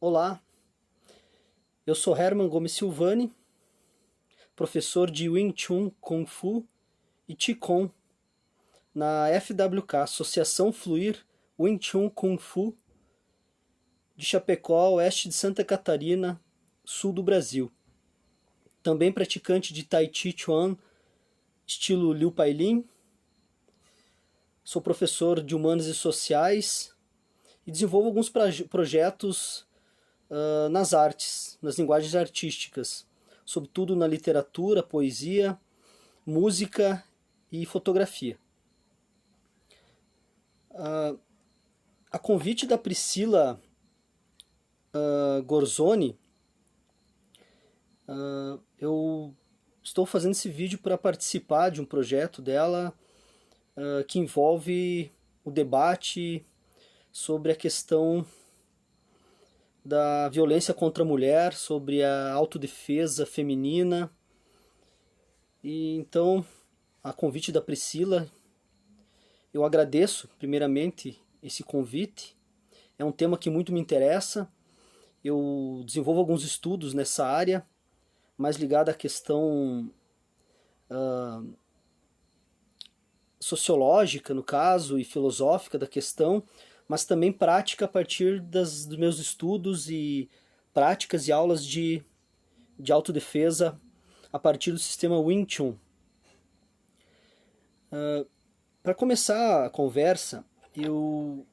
Olá, eu sou Herman Gomes Silvani, professor de Wing Chun Kung Fu e Qigong na FWK, Associação Fluir Wing Chun Kung Fu de Chapecó, oeste de Santa Catarina, sul do Brasil. Também praticante de Tai Chi Chuan, estilo Liu Pailin. Sou professor de Humanas e Sociais e desenvolvo alguns projetos nas artes, nas linguagens artísticas, sobretudo na literatura, poesia, música e fotografia. A convite da Priscila Gorzoni, eu estou fazendo esse vídeo para participar de um projeto dela que envolve o debate sobre a questão da violência contra a mulher, sobre a autodefesa feminina. E então, a convite da Priscila, eu agradeço primeiramente esse convite. É um tema que muito me interessa. Eu desenvolvo alguns estudos nessa área, mais ligada à questão sociológica, no caso, e filosófica da questão, mas também prática a partir dos meus estudos e práticas e aulas de autodefesa a partir do sistema Wing Chun. Para começar a conversa, eu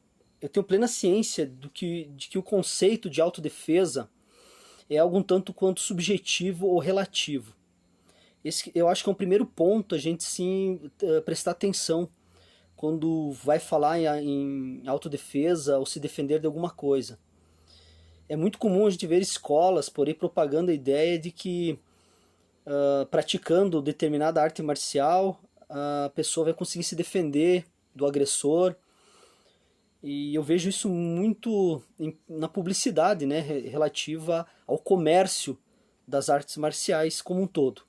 tenho plena ciência de que o conceito de autodefesa é algo um tanto quanto subjetivo ou relativo. Eu acho que é um primeiro ponto a gente sim prestar atenção quando vai falar em autodefesa ou se defender de alguma coisa. É muito comum a gente ver escolas por aí propagando a ideia de que praticando determinada arte marcial a pessoa vai conseguir se defender do agressor. E eu vejo isso muito na publicidade, né, relativa ao comércio das artes marciais como um todo.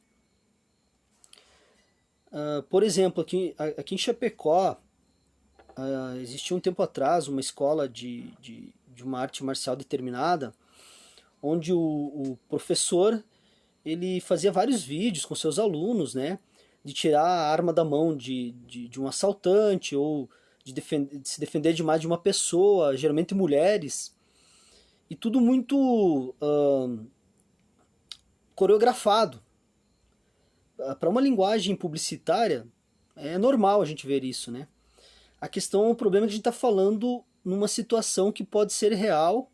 Por exemplo, aqui em Chapecó, existia um tempo atrás uma escola de uma arte marcial determinada, onde o professor ele fazia vários vídeos com seus alunos, né, de tirar a arma da mão de um assaltante ou de se defender de mais de uma pessoa, geralmente mulheres, e tudo muito coreografado. Para uma linguagem publicitária, é normal a gente ver isso, né? A questão, o problema é que a gente está falando numa situação que pode ser real,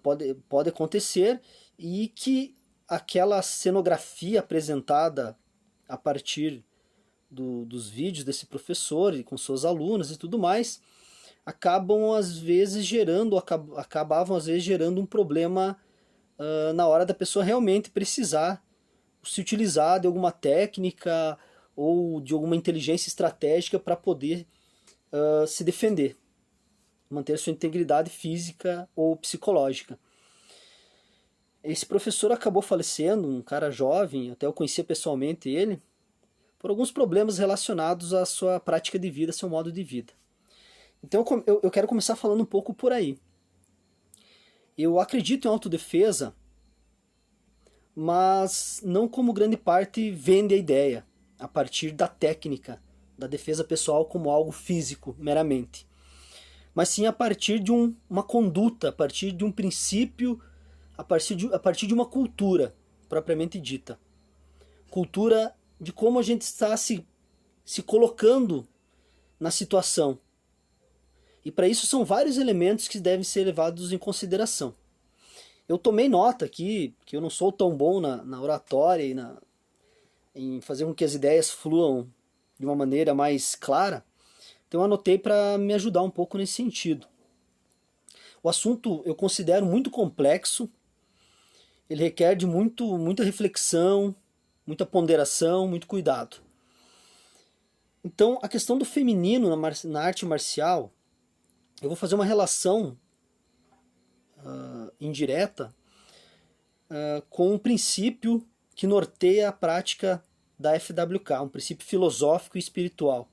pode acontecer, e que aquela cenografia apresentada a partir dos vídeos desse professor e com seus alunos e tudo mais, acabavam às vezes gerando um problema na hora da pessoa realmente precisar se utilizar de alguma técnica ou de alguma inteligência estratégica para poder se defender, manter sua integridade física ou psicológica. Esse professor acabou falecendo, um cara jovem, até eu conhecia pessoalmente ele, por alguns problemas relacionados à sua prática de vida, seu modo de vida. Então eu quero começar falando um pouco por aí. Eu acredito em autodefesa, mas não como grande parte vende a ideia, a partir da técnica, da defesa pessoal como algo físico, meramente. Mas sim a partir de uma conduta, a partir de um princípio, a partir de uma cultura, propriamente dita. Cultura de como a gente está se colocando na situação. E para isso são vários elementos que devem ser levados em consideração. Eu tomei nota aqui, que eu não sou tão bom na oratória e em fazer com que as ideias fluam de uma maneira mais clara, então eu anotei para me ajudar um pouco nesse sentido. O assunto eu considero muito complexo, ele requer de muita reflexão, muita ponderação, muito cuidado. Então, a questão do feminino na arte marcial, eu vou fazer uma relação indireta com um princípio que norteia a prática da FWK, um princípio filosófico e espiritual,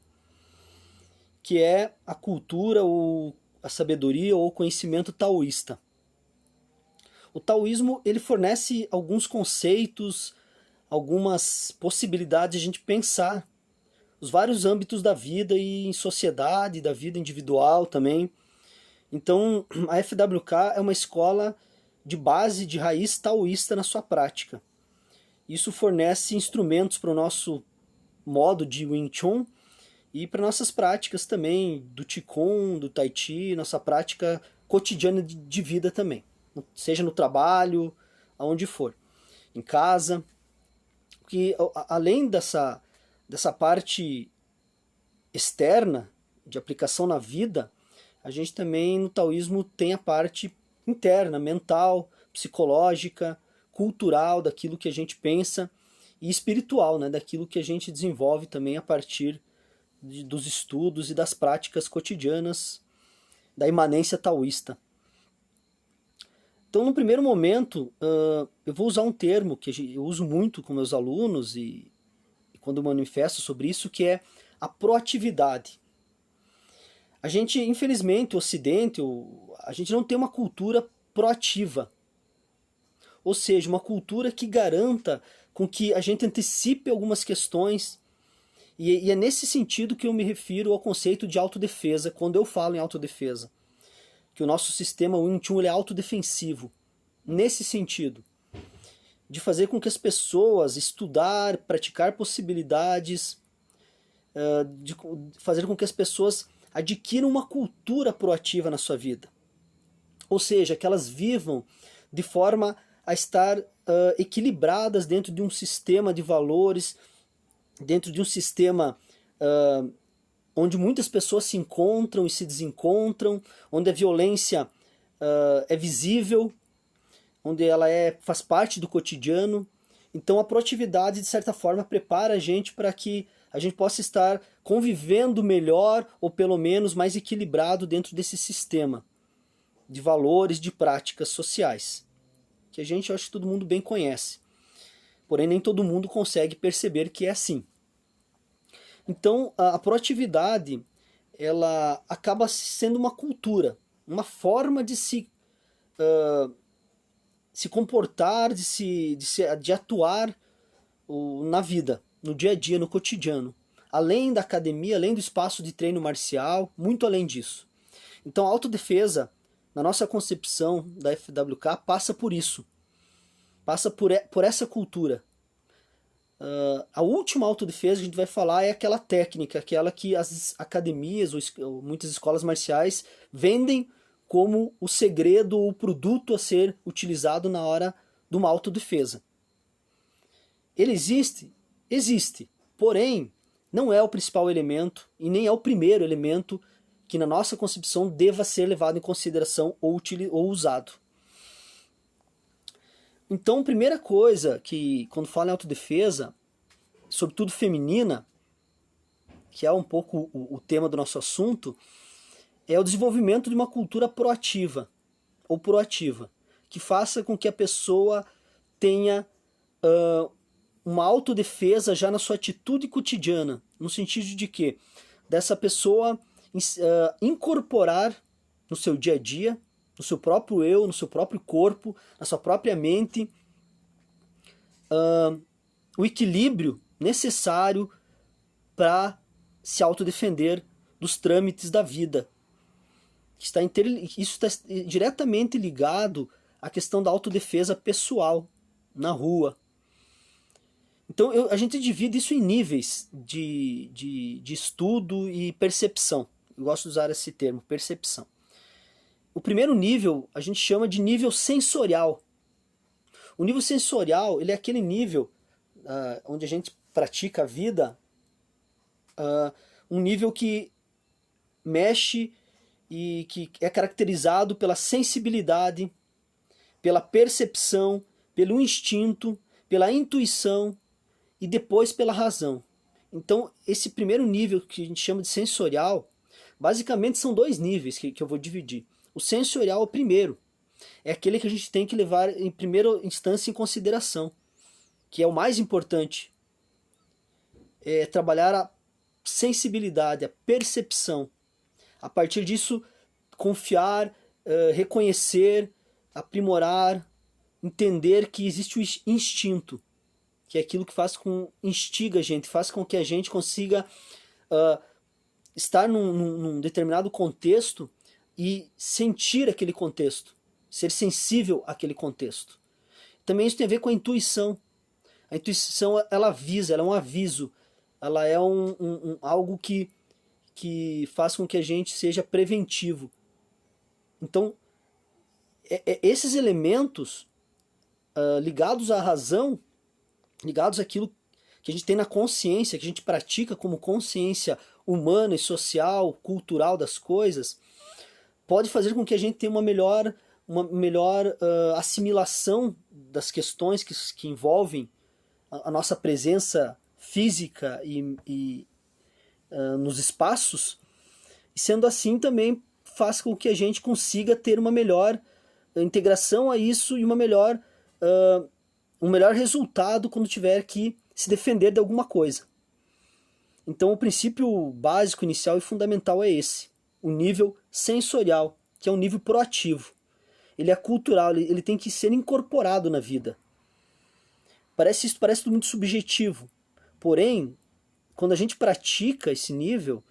que é a cultura ou a sabedoria ou o conhecimento taoísta. O taoísmo ele fornece alguns conceitos, algumas possibilidades de a gente pensar os vários âmbitos da vida e em sociedade, da vida individual também. Então, a FWK é uma escola de base, de raiz taoísta na sua prática. Isso fornece instrumentos para o nosso modo de Wing Chun e para nossas práticas também, do Qigong, do Tai Chi, nossa prática cotidiana de vida também. Seja no trabalho, aonde for. Em casa. Que além dessa parte externa, de aplicação na vida, a gente também no taoísmo tem a parte interna, mental, psicológica, cultural, daquilo que a gente pensa, e espiritual, né, daquilo que a gente desenvolve também a partir dos estudos e das práticas cotidianas da imanência taoísta. Então, no primeiro momento, eu vou usar um termo que eu uso muito com meus alunos e quando eu manifesto sobre isso, que é a proatividade. A gente, infelizmente, o Ocidente, a gente não tem uma cultura proativa. Ou seja, uma cultura que garanta com que a gente antecipe algumas questões. E é nesse sentido que eu me refiro ao conceito de autodefesa, quando eu falo em autodefesa. Que o nosso sistema Wing Chun é autodefensivo. Nesse sentido. De fazer com que as pessoas estudar, praticar possibilidades, de fazer com que as pessoas adquiram uma cultura proativa na sua vida. Ou seja, que elas vivam de forma a estar equilibradas dentro de um sistema de valores, dentro de um sistema onde muitas pessoas se encontram e se desencontram, onde a violência é visível, onde ela faz parte do cotidiano. Então a proatividade, de certa forma, prepara a gente para que a gente possa estar convivendo melhor, ou pelo menos mais equilibrado dentro desse sistema de valores, de práticas sociais, que a gente, eu acho que todo mundo bem conhece. Porém, nem todo mundo consegue perceber que é assim. Então, a proatividade, ela acaba sendo uma cultura, uma forma de se comportar, de atuar na vida, no dia a dia, no cotidiano. Além da academia, além do espaço de treino marcial, muito além disso. Então a autodefesa, na nossa concepção da FWK, passa por isso. Passa por essa cultura. A última autodefesa que a gente vai falar é aquela técnica, aquela que as academias ou muitas escolas marciais vendem como o segredo ou o produto a ser utilizado na hora de uma autodefesa. Ele existe? Existe. Porém, não é o principal elemento e nem é o primeiro elemento que na nossa concepção deva ser levado em consideração ou usado. Então, a primeira coisa que, quando fala em autodefesa, sobretudo feminina, que é um pouco o tema do nosso assunto, é o desenvolvimento de uma cultura proativa ou proativa, que faça com que a pessoa tenha uma autodefesa já na sua atitude cotidiana, no sentido de que dessa pessoa incorporar no seu dia a dia, no seu próprio eu, no seu próprio corpo, na sua própria mente, o equilíbrio necessário para se autodefender dos trâmites da vida. Isso está diretamente ligado à questão da autodefesa pessoal, na rua. Então a gente divide isso em níveis de estudo e percepção. Eu gosto de usar esse termo, percepção. O primeiro nível a gente chama de nível sensorial. O nível sensorial, ele é aquele nível onde a gente pratica a vida, um nível que mexe e que é caracterizado pela sensibilidade, pela percepção, pelo instinto, pela intuição e depois pela razão. Então, esse primeiro nível que a gente chama de sensorial, basicamente são dois níveis que eu vou dividir. O sensorial é o primeiro, é aquele que a gente tem que levar em primeira instância em consideração, que é o mais importante. É trabalhar a sensibilidade, a percepção. A partir disso, confiar, reconhecer, aprimorar, entender que existe o instinto, que é aquilo que instiga a gente, faz com que a gente consiga estar num determinado contexto e sentir aquele contexto, ser sensível àquele contexto. Também isso tem a ver com a intuição. A intuição, ela avisa, ela é um aviso, ela é algo que faz com que a gente seja preventivo. Então, esses elementos ligados à razão, ligados àquilo que a gente tem na consciência, que a gente pratica como consciência humana e social, cultural das coisas, pode fazer com que a gente tenha uma melhor assimilação das questões que envolvem a nossa presença física e nos espaços, e sendo assim também faz com que a gente consiga ter uma melhor integração a isso e um melhor resultado quando tiver que se defender de alguma coisa. Então o princípio básico, inicial e fundamental é esse, o nível sensorial, que é um nível proativo. Ele é cultural, ele tem que ser incorporado na vida. Isso parece muito subjetivo, porém, quando a gente pratica esse nível,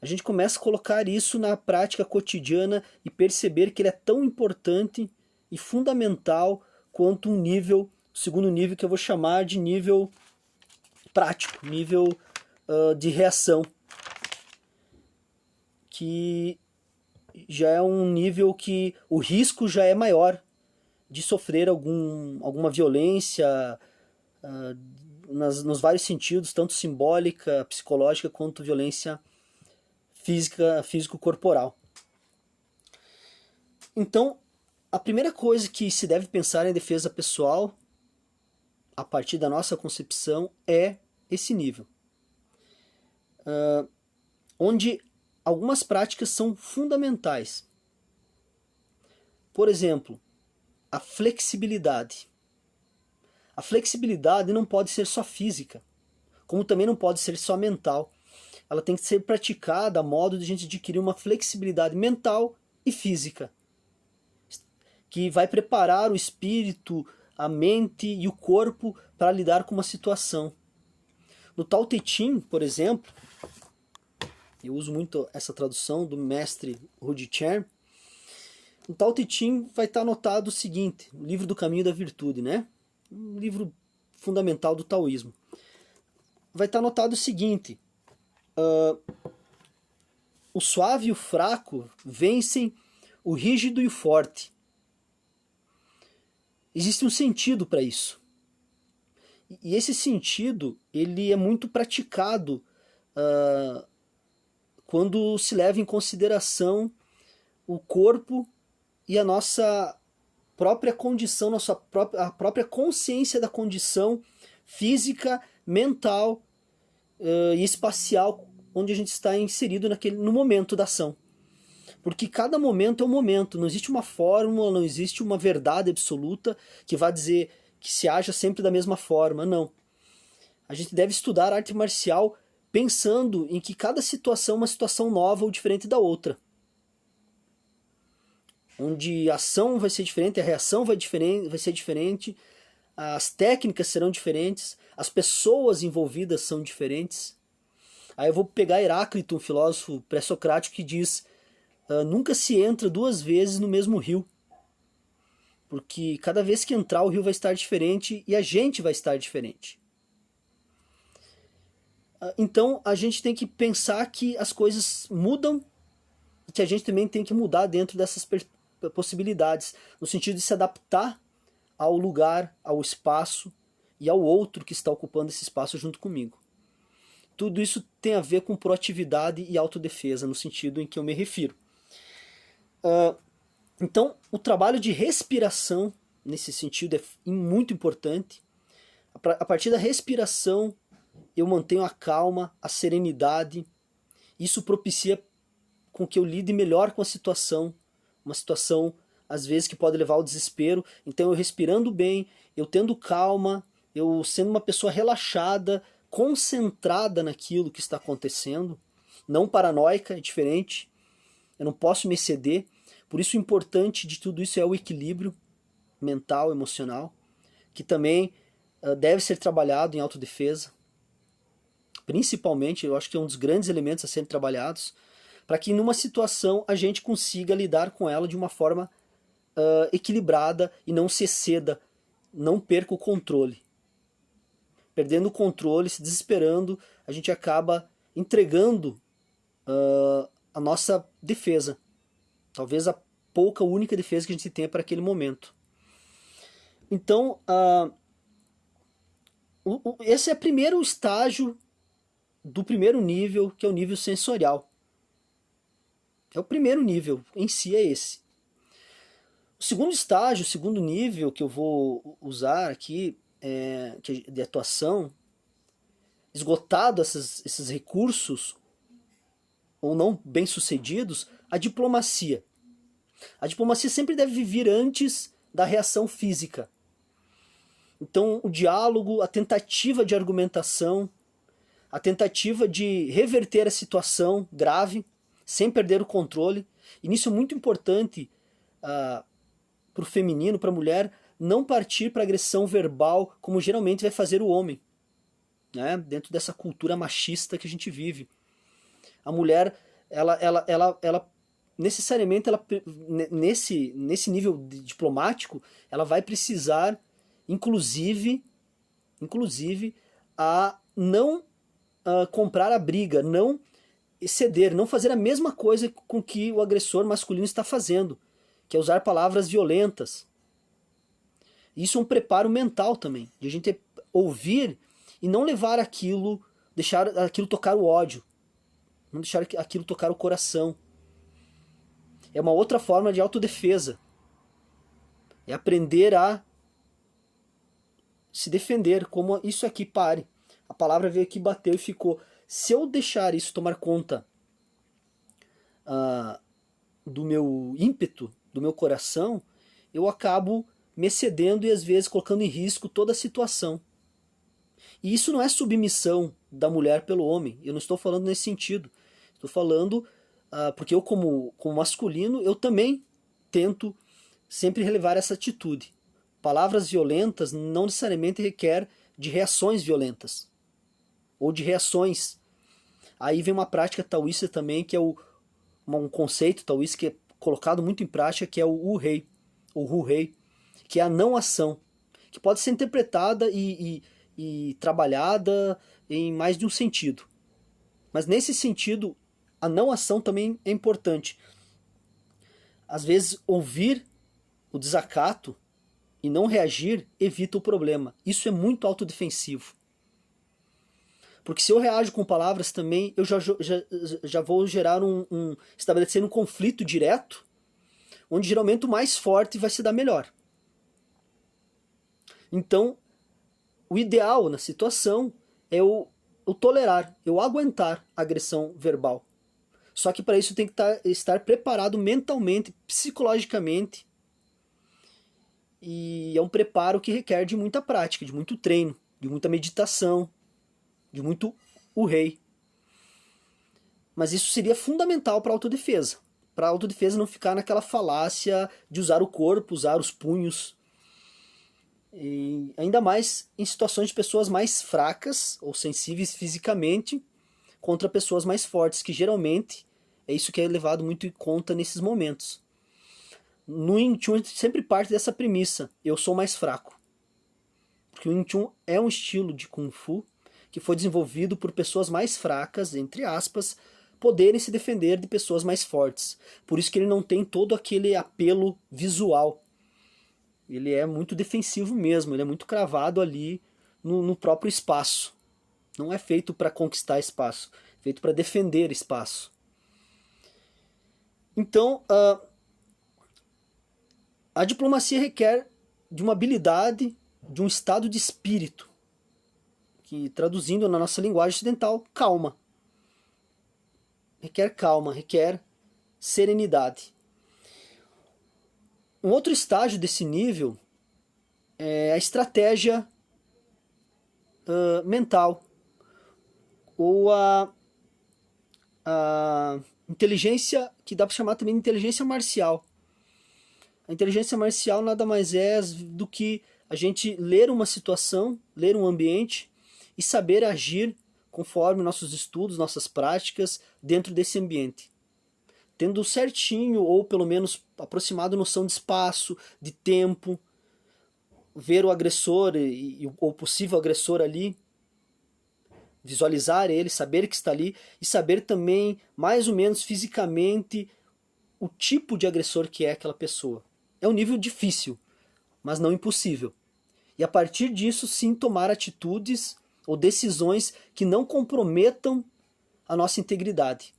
a gente começa a colocar isso na prática cotidiana e perceber que ele é tão importante e fundamental quanto o segundo nível, que eu vou chamar de nível prático, nível de reação, que já é um nível que o risco já é maior de sofrer alguma violência nos vários sentidos, tanto simbólica, psicológica, quanto violência físico-corporal. Então, a primeira coisa que se deve pensar em defesa pessoal, a partir da nossa concepção, é esse nível. Onde algumas práticas são fundamentais. Por exemplo, a flexibilidade. A flexibilidade não pode ser só física, como também não pode ser só mental. Ela tem que ser praticada a modo de a gente adquirir uma flexibilidade mental e física, que vai preparar o espírito, a mente e o corpo para lidar com uma situação. No Tao Te Ching, por exemplo, eu uso muito essa tradução do mestre Rudi Chen. No Tao Te Ching vai estar anotado o seguinte, o livro do caminho da virtude, né? Um livro fundamental do taoísmo. Vai estar anotado o seguinte, o suave e o fraco vencem o rígido e o forte. Existe um sentido para isso. E esse sentido ele é muito praticado quando se leva em consideração o corpo e a nossa própria condição, a própria consciência da condição física, mental e espacial onde a gente está inserido no momento da ação. Porque cada momento é um momento, não existe uma fórmula, não existe uma verdade absoluta que vá dizer que se haja sempre da mesma forma, não. A gente deve estudar arte marcial pensando em que cada situação é uma situação nova ou diferente da outra. Onde a ação vai ser diferente, a reação vai ser diferente, as técnicas serão diferentes, as pessoas envolvidas são diferentes. Aí eu vou pegar Heráclito, um filósofo pré-socrático, que diz: nunca se entra duas vezes no mesmo rio. Porque cada vez que entrar o rio vai estar diferente e a gente vai estar diferente. Então a gente tem que pensar que as coisas mudam e que a gente também tem que mudar dentro dessas possibilidades, no sentido de se adaptar ao lugar, ao espaço e ao outro que está ocupando esse espaço junto comigo. Tudo isso tem a ver com proatividade e autodefesa, no sentido em que eu me refiro. Então, o trabalho de respiração, nesse sentido, é muito importante. A partir da respiração, eu mantenho a calma, a serenidade. Isso propicia com que eu lide melhor com a situação. Uma situação, às vezes, que pode levar ao desespero. Então, eu respirando bem, eu tendo calma, eu sendo uma pessoa relaxada, concentrada naquilo que está acontecendo. Não paranoica, é diferente. Eu não posso me exceder. Por isso o importante de tudo isso é o equilíbrio. mental, emocional, que também deve ser trabalhado em autodefesa. Principalmente, eu acho que é um dos grandes elementos a serem trabalhados, para que numa situação a gente consiga lidar com ela de uma forma equilibrada e não se exceda, não perca o controle. Perdendo o controle, se desesperando, a gente acaba entregando a nossa defesa. Talvez a pouca, única defesa que a gente tem para aquele momento. Então, esse é o primeiro estágio do primeiro nível, que é o nível sensorial. É o primeiro nível, em si é esse. O segundo estágio, o segundo nível que eu vou usar aqui de atuação, esgotado esses recursos, ou não bem sucedidos, a diplomacia. A diplomacia sempre deve vir antes da reação física. Então, o diálogo, a tentativa de argumentação, a tentativa de reverter a situação grave, sem perder o controle. E nisso é muito importante para o feminino, para a mulher, não partir para agressão verbal, como geralmente vai fazer o homem, né? Dentro dessa cultura machista que a gente vive. A mulher, ela necessariamente, nesse nível diplomático, ela vai precisar, inclusive a não comprar a briga, não ceder, não fazer a mesma coisa com que o agressor masculino está fazendo, que é usar palavras violentas. Isso é um preparo mental também, de a gente ouvir e não levar aquilo, deixar aquilo tocar o ódio, não deixar aquilo tocar o coração. É uma outra forma de autodefesa. É aprender a se defender, como isso aqui, pare. A palavra veio aqui, bateu e ficou. Se eu deixar isso tomar conta do meu ímpeto, do meu coração, eu acabo me excedendo e às vezes colocando em risco toda a situação. E isso não é submissão da mulher pelo homem. Eu não estou falando nesse sentido. Estou falando porque eu, como masculino, eu também tento sempre relevar essa atitude. Palavras violentas não necessariamente requer de reações violentas. Ou de reações. Aí vem uma prática taoísta também, que é um conceito taoísta que é colocado muito em prática, que é o Wu-Rei, ou Hu-Rei, que é a não ação, que pode ser interpretada e trabalhada em mais de um sentido. Mas nesse sentido, a não ação também é importante. Às vezes, ouvir o desacato e não reagir evita o problema. Isso é muito autodefensivo. Porque se eu reajo com palavras também, eu já vou gerar estabelecer um conflito direto, onde geralmente o mais forte vai se dar melhor. Então, o ideal na situação é eu tolerar, eu aguentar a agressão verbal. Só que para isso tem que estar preparado mentalmente, psicologicamente. E é um preparo que requer de muita prática, de muito treino, de muita meditação, de muito Wu-Rei. Mas isso seria fundamental para a autodefesa. Para a autodefesa não ficar naquela falácia de usar o corpo, usar os punhos. E ainda mais em situações de pessoas mais fracas ou sensíveis fisicamente contra pessoas mais fortes, que geralmente é isso que é levado muito em conta nesses momentos. No Wing Chun sempre parte dessa premissa: eu sou mais fraco. Porque o Wing Chun é um estilo de Kung Fu que foi desenvolvido por pessoas mais fracas, entre aspas, poderem se defender de pessoas mais fortes. Por isso que ele não tem todo aquele apelo visual. Ele é muito defensivo mesmo, ele é muito cravado ali no próprio espaço. Não é feito para conquistar espaço, é feito para defender espaço. Então, a diplomacia requer de uma habilidade, de um estado de espírito, que traduzindo na nossa linguagem ocidental, calma. Requer calma, requer serenidade. Um outro estágio desse nível é a estratégia mental, ou a inteligência, que dá para chamar também de inteligência marcial. A inteligência marcial nada mais é do que a gente ler uma situação, ler um ambiente e saber agir conforme nossos estudos, nossas práticas dentro desse ambiente. Tendo certinho, ou pelo menos aproximado noção de espaço, de tempo, ver o agressor ou possível agressor ali, visualizar ele, saber que está ali e saber também, mais ou menos fisicamente, o tipo de agressor que é aquela pessoa. É um nível difícil, mas não impossível. E a partir disso, sim, tomar atitudes ou decisões que não comprometam a nossa integridade.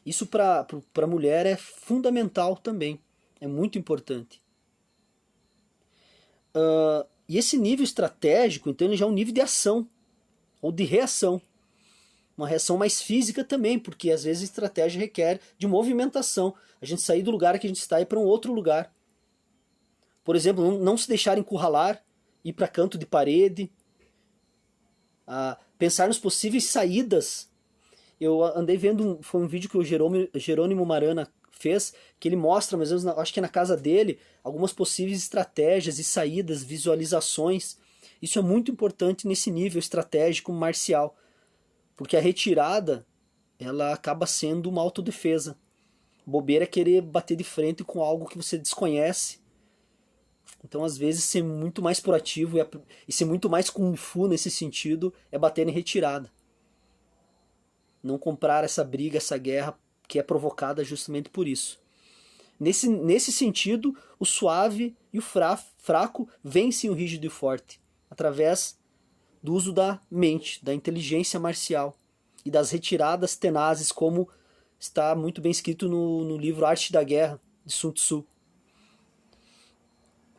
Isso para a mulher é fundamental também, é muito importante. E esse nível estratégico, então, ele já é um nível de ação ou de reação. Uma reação mais física também, porque às vezes a estratégia requer de movimentação. A gente sair do lugar que a gente está e ir para um outro lugar. Por exemplo, não se deixar encurralar, ir para canto de parede, pensar nas possíveis saídas. Eu andei vendo, foi um vídeo que o Jerônimo Marana fez, que ele mostra, mais ou menos, acho que é na casa dele, algumas possíveis estratégias e saídas, visualizações. Isso é muito importante nesse nível estratégico marcial, porque a retirada ela acaba sendo uma autodefesa. Bobeira é querer bater de frente com algo que você desconhece. Então, às vezes, ser muito mais proativo e ser muito mais kung fu nesse sentido é bater em retirada. Não comprar essa briga, essa guerra que é provocada justamente por isso. Nesse sentido, o suave e o fraco vencem o rígido e o forte, através do uso da mente, da inteligência marcial e das retiradas tenazes, como está muito bem escrito no livro Arte da Guerra, de Sun Tzu.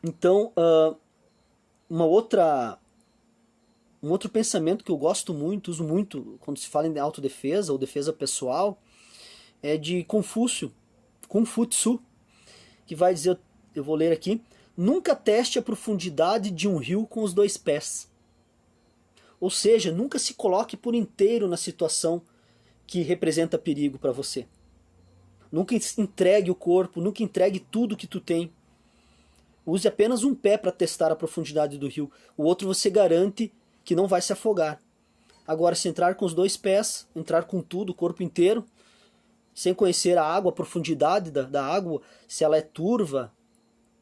Então, um outro pensamento que eu gosto muito, uso muito quando se fala em autodefesa ou defesa pessoal, é de Confúcio, Kung Fu Tzu, que vai dizer, eu vou ler aqui: nunca teste a profundidade de um rio com os dois pés. Ou seja, nunca se coloque por inteiro na situação que representa perigo para você. Nunca entregue o corpo, nunca entregue tudo que tu tem. Use apenas um pé para testar a profundidade do rio. O outro você garante que não vai se afogar. Agora, se entrar com os dois pés, entrar com tudo, o corpo inteiro, sem conhecer a água, a profundidade da água, se ela é turva,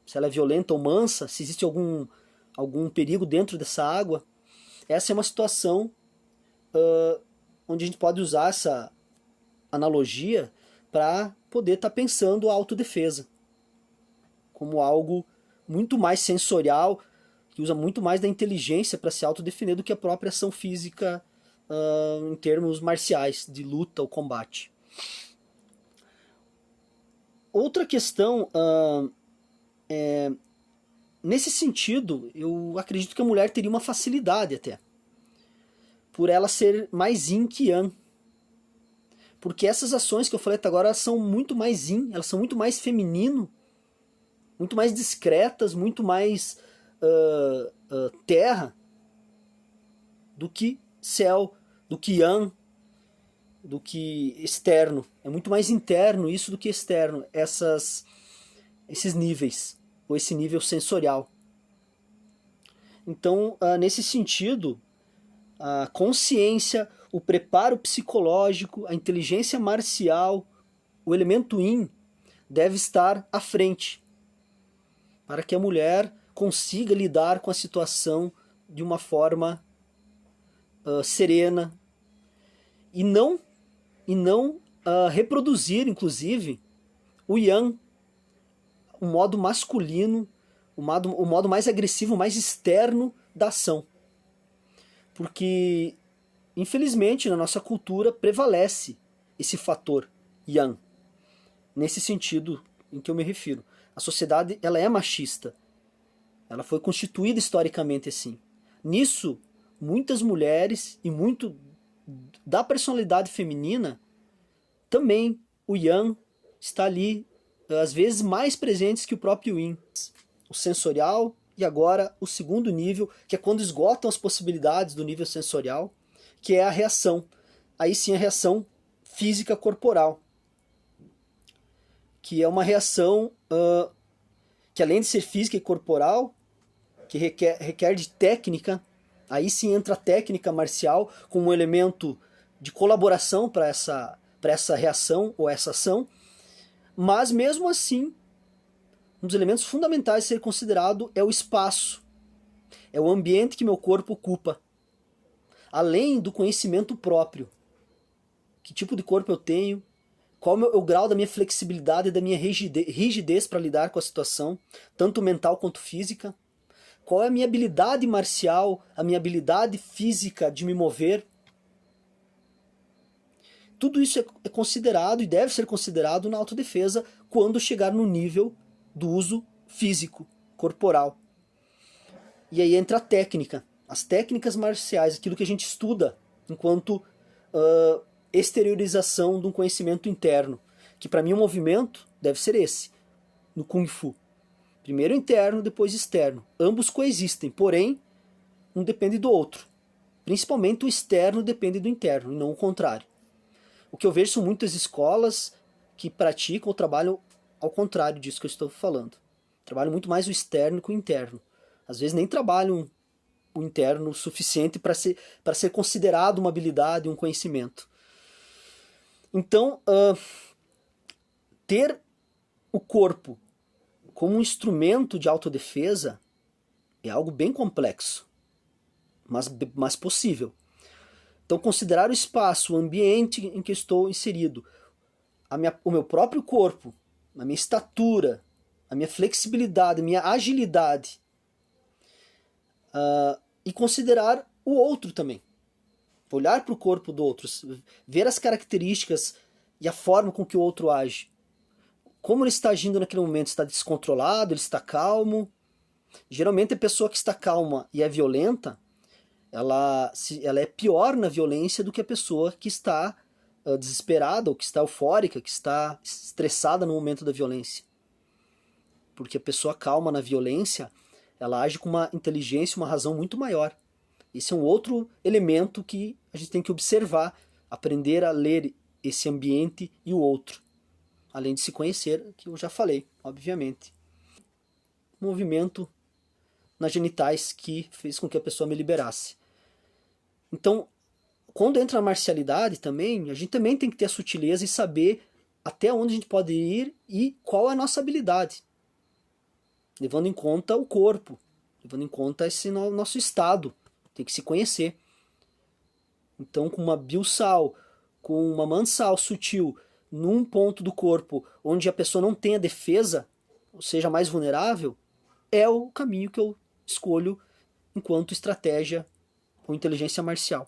se ela é violenta ou mansa, se existe algum perigo dentro dessa água, essa é uma situação onde a gente pode usar essa analogia para poder estar pensando a autodefesa como algo muito mais sensorial, que usa muito mais da inteligência para se autodefender do que a própria ação física em termos marciais, de luta ou combate. Outra questão, nesse sentido, eu acredito que a mulher teria uma facilidade até, por ela ser mais yin que yang. Porque essas ações que eu falei até agora são muito mais yin, elas são muito mais feminino, muito mais discretas, muito mais terra do que céu, do que yang, do que externo. É muito mais interno isso do que externo, esses níveis, ou esse nível sensorial. Então, nesse sentido, a consciência, o preparo psicológico, a inteligência marcial, o elemento yin deve estar à frente, para que a mulher consiga lidar com a situação de uma forma serena e não reproduzir, inclusive, o yang, o modo masculino, o modo mais agressivo, mais externo da ação. Porque, infelizmente, na nossa cultura prevalece esse fator yang, nesse sentido em que eu me refiro. A sociedade ela é machista, ela foi constituída historicamente assim. Nisso, muitas mulheres e muito da personalidade feminina, também o yang está ali, às vezes mais presentes que o próprio yin. O sensorial e agora o segundo nível, que é quando esgotam as possibilidades do nível sensorial, que é a reação. Aí sim a reação física corporal, que é uma reação que além de ser física e corporal, que requer de técnica, aí sim entra a técnica marcial como um elemento de colaboração para essa reação ou essa ação, mas mesmo assim, um dos elementos fundamentais a ser considerado é o espaço, é o ambiente que meu corpo ocupa, além do conhecimento próprio. Que tipo de corpo eu tenho, qual é o grau da minha flexibilidade e da minha rigidez para lidar com a situação, tanto mental quanto física, qual é a minha habilidade marcial, a minha habilidade física de me mover. Tudo isso é considerado e deve ser considerado na autodefesa quando chegar no nível do uso físico, corporal. E aí entra a técnica, as técnicas marciais, aquilo que a gente estuda enquanto exteriorização de um conhecimento interno. Que para mim o movimento deve ser esse, no Kung Fu. Primeiro interno, depois externo. Ambos coexistem, porém, um depende do outro. Principalmente o externo depende do interno, e não o contrário. O que eu vejo são muitas escolas que praticam ou trabalham ao contrário disso que eu estou falando. Trabalham muito mais o externo que o interno. Às vezes nem trabalham o interno o suficiente para ser considerado uma habilidade, um conhecimento. Então, ter o corpo como um instrumento de autodefesa é algo bem complexo, mas possível. Então, considerar o espaço, o ambiente em que estou inserido, o meu próprio corpo, a minha estatura, a minha flexibilidade, a minha agilidade, e considerar o outro também. Olhar para o corpo do outro, ver as características e a forma com que o outro age. Como ele está agindo naquele momento? Está descontrolado? Ele está calmo? Geralmente a pessoa que está calma e é violenta, ela é pior na violência do que a pessoa que está desesperada, ou que está eufórica, que está estressada no momento da violência. Porque a pessoa calma na violência, ela age com uma inteligência, uma razão muito maior. Esse é um outro elemento que a gente tem que observar, aprender a ler esse ambiente e o outro. Além de se conhecer, que eu já falei, obviamente. Movimento nas genitais que fez com que a pessoa me liberasse. Então, quando entra a marcialidade também, a gente também tem que ter a sutileza e saber até onde a gente pode ir e qual é a nossa habilidade. Levando em conta o corpo, levando em conta esse nosso estado. Tem que se conhecer. Então, com uma biusal, com uma mansal sutil, num ponto do corpo onde a pessoa não tem a defesa, ou seja, mais vulnerável, é o caminho que eu escolho enquanto estratégia ou inteligência marcial.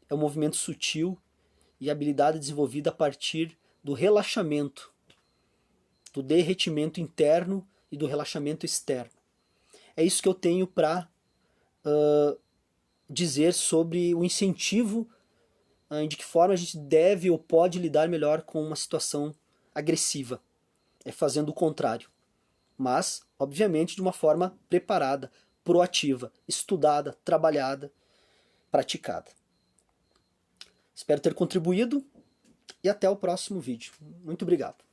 É um movimento sutil e habilidade desenvolvida a partir do relaxamento, do derretimento interno e do relaxamento externo. É isso que eu tenho para dizer sobre o incentivo, de que forma a gente deve ou pode lidar melhor com uma situação agressiva. É fazendo o contrário. Mas, obviamente, de uma forma preparada, proativa, estudada, trabalhada, praticada. Espero ter contribuído e até o próximo vídeo. Muito obrigado.